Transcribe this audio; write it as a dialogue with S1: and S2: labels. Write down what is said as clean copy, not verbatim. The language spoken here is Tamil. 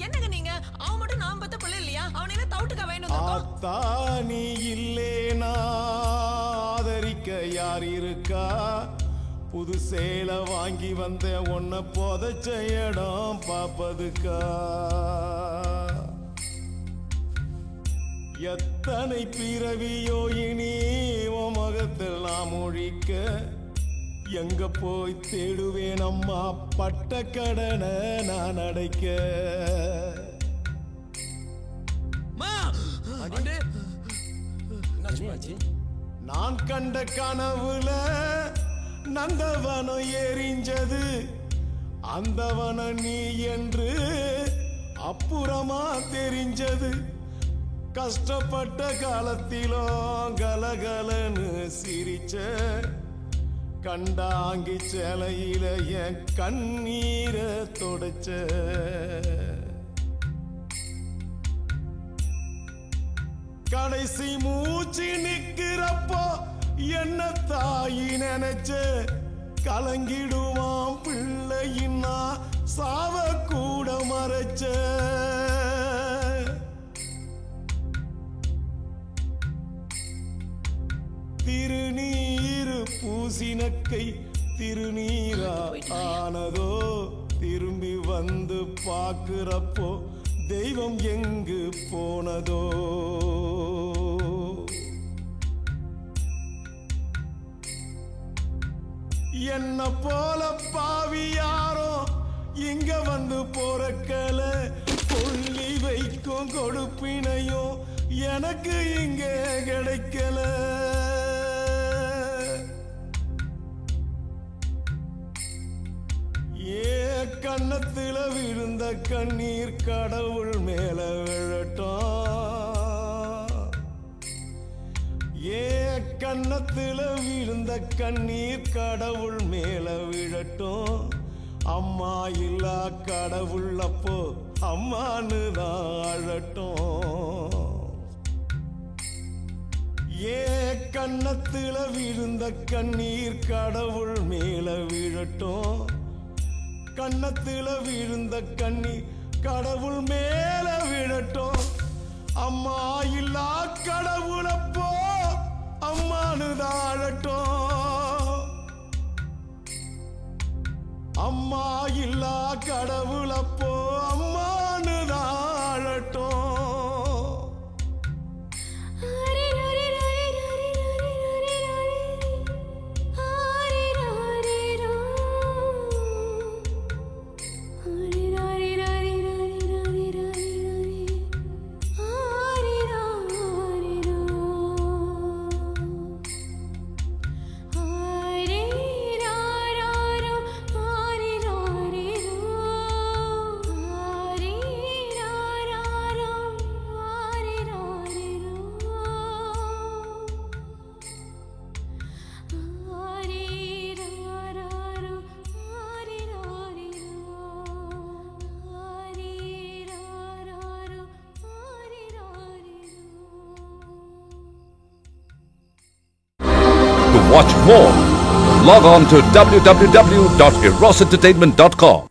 S1: என்னங்க நீங்க? அவன் மட்டும் நான் பத்த பிள்ளை இல்லையா? அவன் என்ன தவுட்டுக்க வேணும்?
S2: ஆத்தா நீ இல்லேனா ஆதரிக்க யார் இருக்கா? புது சேலை வாங்கி வந்த உன்னை புதைச்ச இடம் பாப்பதுக்கா? எத்தனை பிறவியோ இனி உன் மகத்தில் நாம் ஒழிக்க எங்க போய் தேடுவேன் அம்மா பட்ட கடனை நான் அடைக்க. நான் கண்ட கனவுல நந்தவனம் எரிஞ்சது அந்தவனம் நீ என்று அப்புறமா தெரிஞ்சது. கஷ்டப்பட்ட காலத்திலும் கலகலன்னு சிரிச்ச கண்டாங்கி சேலையில என் கண்ணீரை தொடச்ச. கடைசி மூச்சு நிக்கிறப்போ என்ன தாயி நினைச்ச கலங்கிடுவான் பிள்ளையின்னா சாவ கூட மறைச்ச. திருநீரு பூசினக்கை திருநீரா ஆனதோ திரும்பி வந்து பார்க்கிறப்போ தெய்வம் எங்கு போனதோ. என்ன போல பாவி யாரோ இங்க வந்து போறக்கல கொள்ளி வைக்கும் கொடுப்பினையும் எனக்கு இங்க கிடைக்கல. கண்ணத்துல விழுந்த கண்ணீர் கடவுள் மேல விழட்டும். கண்ணத்துல விழுந்த கண்ணீர் கடவுள் மேல விழட்டும். அம்மா இல்லா கடவுள் அப்போ அம்மானு தான் அழட்டும். கண்ணத்துல விழுந்த கண்ணீர் கடவுள் மேல விழட்டும். கண்ணத்துல விழுந்த கண்ணீர் கடவுள் மேல விழட்டும். அம்மா இல்லா கடவுளப்போ அம்மானு தாழட்டும். அம்மா இல்லா கடவுளப்போ அம்மானு தாழட்டும்.
S3: To watch more, log on to www.erosentertainment.com.